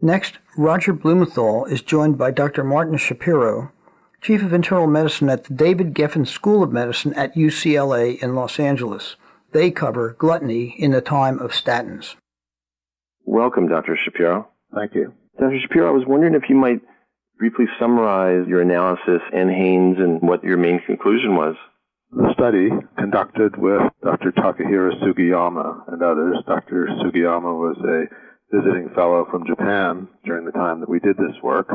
Next, Roger Blumenthal is joined by Dr. Martin Shapiro, Chief of Internal Medicine at the David Geffen School of Medicine at UCLA in Los Angeles. They cover gluttony in the time of statins. Welcome, Dr. Shapiro. Thank you. Dr. Shapiro, I was wondering if you might briefly summarize your analysis and Haynes and what your main conclusion was. The study conducted with Dr. Takahiro Sugiyama and others. Dr. Sugiyama was a visiting fellow from Japan during the time that we did this work,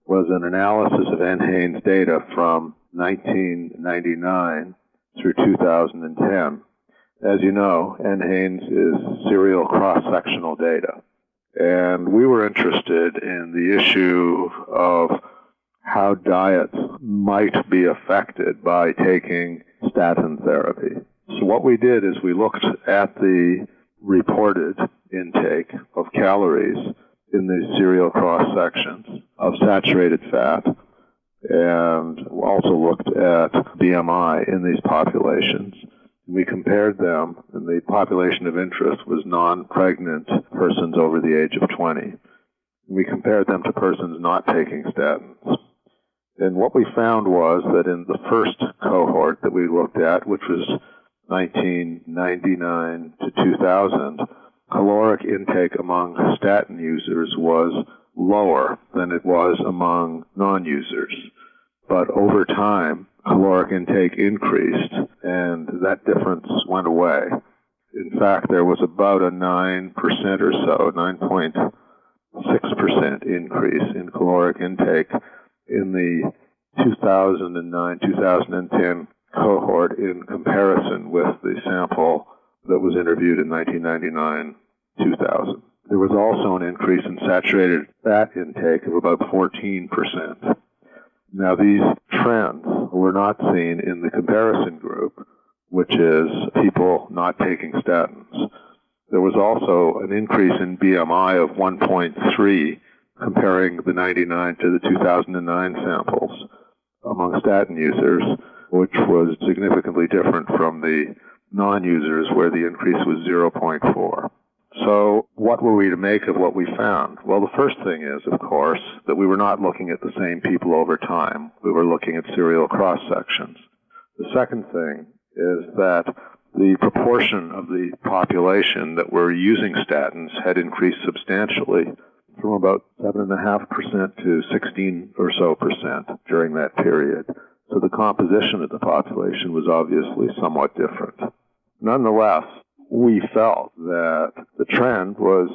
was an analysis of NHANES data from 1999 through 2010. As you know, NHANES is serial cross-sectional data. And we were interested in the issue of how diets might be affected by taking statin therapy. So what we did is we looked at the reported intake of calories in the serial cross-sections of saturated fat, and also looked at BMI in these populations. We compared them, and the population of interest was non-pregnant persons over the age of 20. We compared them to persons not taking statins. And what we found was that in the first cohort that we looked at, which was 1999 to 2000, caloric intake among statin users was lower than it was among non-users. But over time, caloric intake increased, and that difference went away. In fact, there was about a 9% or so, 9.6% increase in caloric intake in the 2009-2010 cohort in comparison with the sample that was interviewed in 1999-2000. There was also an increase in saturated fat intake of about 14%. Now, these trends were not seen in the comparison group, which is people not taking statins. There was also an increase in BMI of 1.3 comparing the 99 to the 2009 samples among statin users, which was significantly different from the non-users where the increase was 0.4. So what were we to make of what we found? Well, the first thing is, of course, that we were not looking at the same people over time. We were looking at serial cross-sections. The second thing is that the proportion of the population that were using statins had increased substantially from about 7.5% to 16 or so percent during that period. So the composition of the population was obviously somewhat different. Nonetheless, we felt that the trend was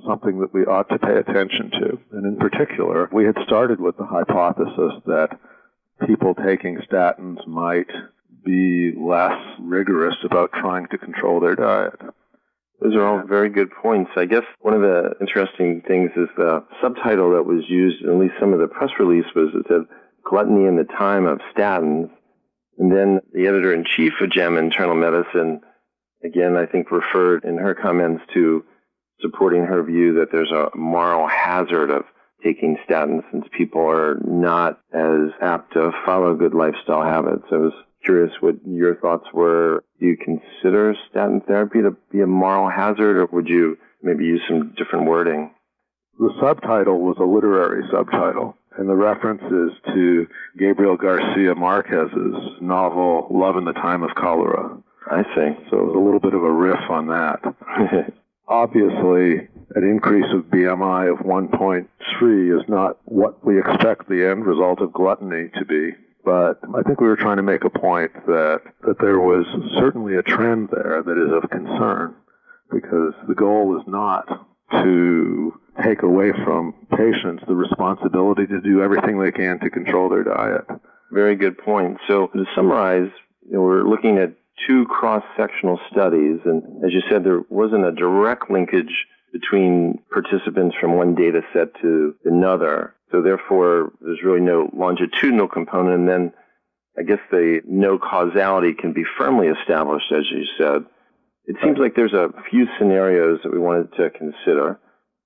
something that we ought to pay attention to. And in particular, we had started with the hypothesis that people taking statins might be less rigorous about trying to control their diet. Those are all very good points. I guess one of the interesting things is the subtitle that was used, at least some of the press release was, it said, Gluttony in the Time of Statins. And then the editor-in-chief of JAMA Internal Medicine, again, I think referred in her comments to supporting her view that there's a moral hazard of taking statins since people are not as apt to follow good lifestyle habits. I was curious what your thoughts were. Do you consider statin therapy to be a moral hazard, or would you maybe use some different wording? The subtitle was a literary subtitle, and the reference is to Gabriel Garcia Marquez's novel Love in the Time of Cholera. I see. So it was a little bit of a riff on that. Obviously, an increase of BMI of 1.3 is not what we expect the end result of gluttony to be. But I think we were trying to make a point that there was certainly a trend there that is of concern, because the goal is not to take away from patients the responsibility to do everything they can to control their diet. Very good point. So to summarize, we're looking at two cross-sectional studies, and as you said, there wasn't a direct linkage between participants from one data set to another. So therefore, there's really no longitudinal component, and then I guess the no causality can be firmly established, as you said. It seems like there's a few scenarios that we wanted to consider.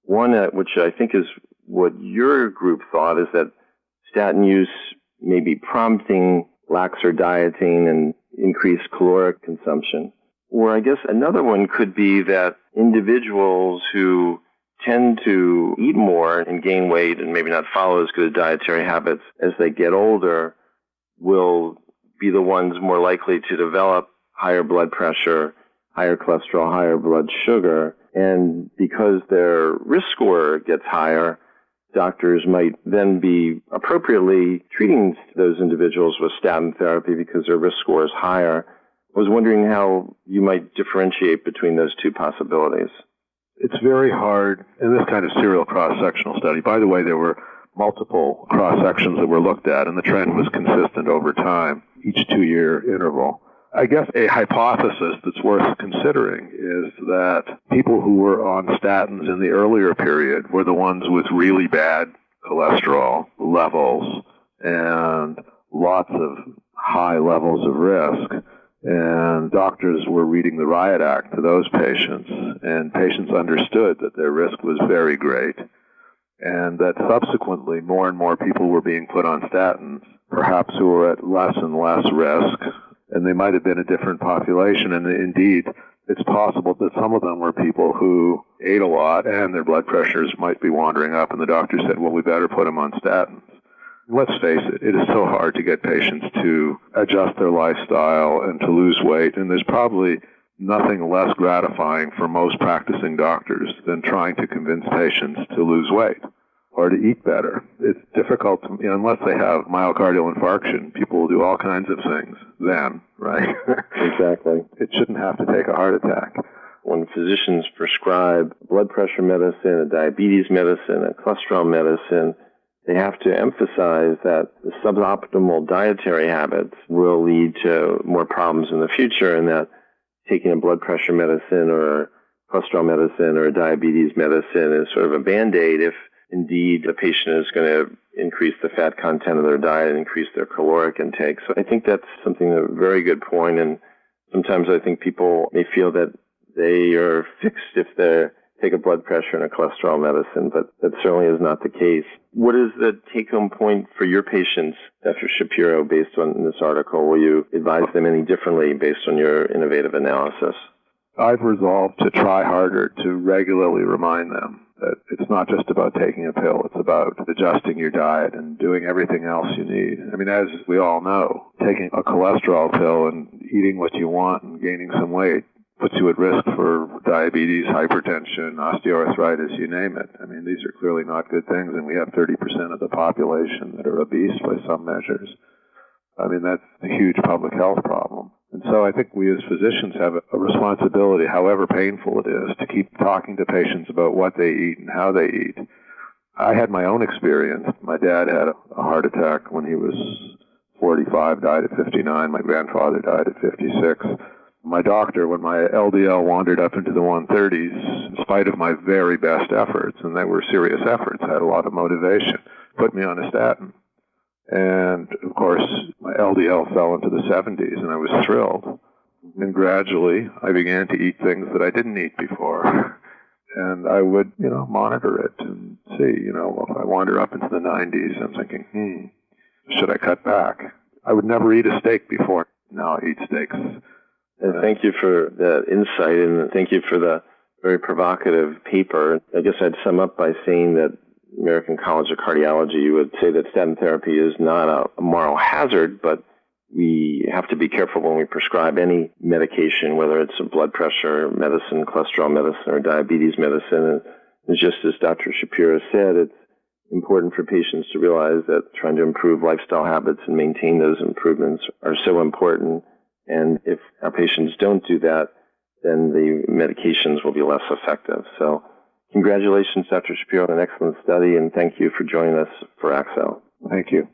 One, which I think is what your group thought, is that statin use may be prompting laxer dieting and increased caloric consumption. Or I guess another one could be that individuals who tend to eat more and gain weight and maybe not follow as good dietary habits as they get older will be the ones more likely to develop higher blood pressure, higher cholesterol, higher blood sugar. And because their risk score gets higher, doctors might then be appropriately treating those individuals with statin therapy because their risk score is higher. I was wondering how you might differentiate between those two possibilities. It's very hard in this kind of serial cross-sectional study. By the way, there were multiple cross-sections that were looked at, and the trend was consistent over time, each 2-year interval. I guess a hypothesis that's worth considering is that people who were on statins in the earlier period were the ones with really bad cholesterol levels and lots of high levels of risk. And doctors were reading the riot act to those patients, and patients understood that their risk was very great, and that subsequently more and more people were being put on statins, perhaps who were at less and less risk, and they might have been a different population. And indeed, it's possible that some of them were people who ate a lot and their blood pressures might be wandering up, and the doctor said, well, we better put them on statins. Let's face it, it is so hard to get patients to adjust their lifestyle and to lose weight, and there's probably nothing less gratifying for most practicing doctors than trying to convince patients to lose weight or to eat better. It's difficult, unless they have myocardial infarction, people will do all kinds of things then, right? Exactly. It shouldn't have to take a heart attack. When physicians prescribe blood pressure medicine, a diabetes medicine, a cholesterol medicine, they have to emphasize that the suboptimal dietary habits will lead to more problems in the future, and that taking a blood pressure medicine or cholesterol medicine or a diabetes medicine is sort of a Band-Aid if indeed the patient is going to increase the fat content of their diet and increase their caloric intake. So I think that's something, a very good point, and sometimes I think people may feel that they are fixed if they take a blood pressure and a cholesterol medicine, but that certainly is not the case. What is the take-home point for your patients, Dr. Shapiro, based on this article? Will you advise them any differently based on your innovative analysis? I've resolved to try harder to regularly remind them that it's not just about taking a pill, it's about adjusting your diet and doing everything else you need. I mean, as we all know, taking a cholesterol pill and eating what you want and gaining some weight puts you at risk for diabetes, hypertension, osteoarthritis, you name it. I mean, these are clearly not good things, and we have 30% of the population that are obese by some measures. I mean, that's a huge public health problem. And so I think we as physicians have a responsibility, however painful it is, to keep talking to patients about what they eat and how they eat. I had my own experience. My dad had a heart attack when he was 45, died at 59. My grandfather died at 56. My doctor, when my LDL wandered up into the 130s, in spite of my very best efforts, and they were serious efforts, I had a lot of motivation, put me on a statin. And, of course, my LDL fell into the 70s, and I was thrilled. And gradually, I began to eat things that I didn't eat before. And I would, monitor it and see, if I wander up into the 90s, I'm thinking, should I cut back? I would never eat a steak before. Now I eat steaks. And thank you for that insight, and thank you for the very provocative paper. I guess I'd sum up by saying that American College of Cardiology would say that statin therapy is not a moral hazard, but we have to be careful when we prescribe any medication, whether it's a blood pressure medicine, cholesterol medicine, or diabetes medicine. And just as Dr. Shapiro said, it's important for patients to realize that trying to improve lifestyle habits and maintain those improvements are so important. And if our patients don't do that, then the medications will be less effective. So congratulations, Dr. Shapiro, on an excellent study, and thank you for joining us for ACCEL. Thank you.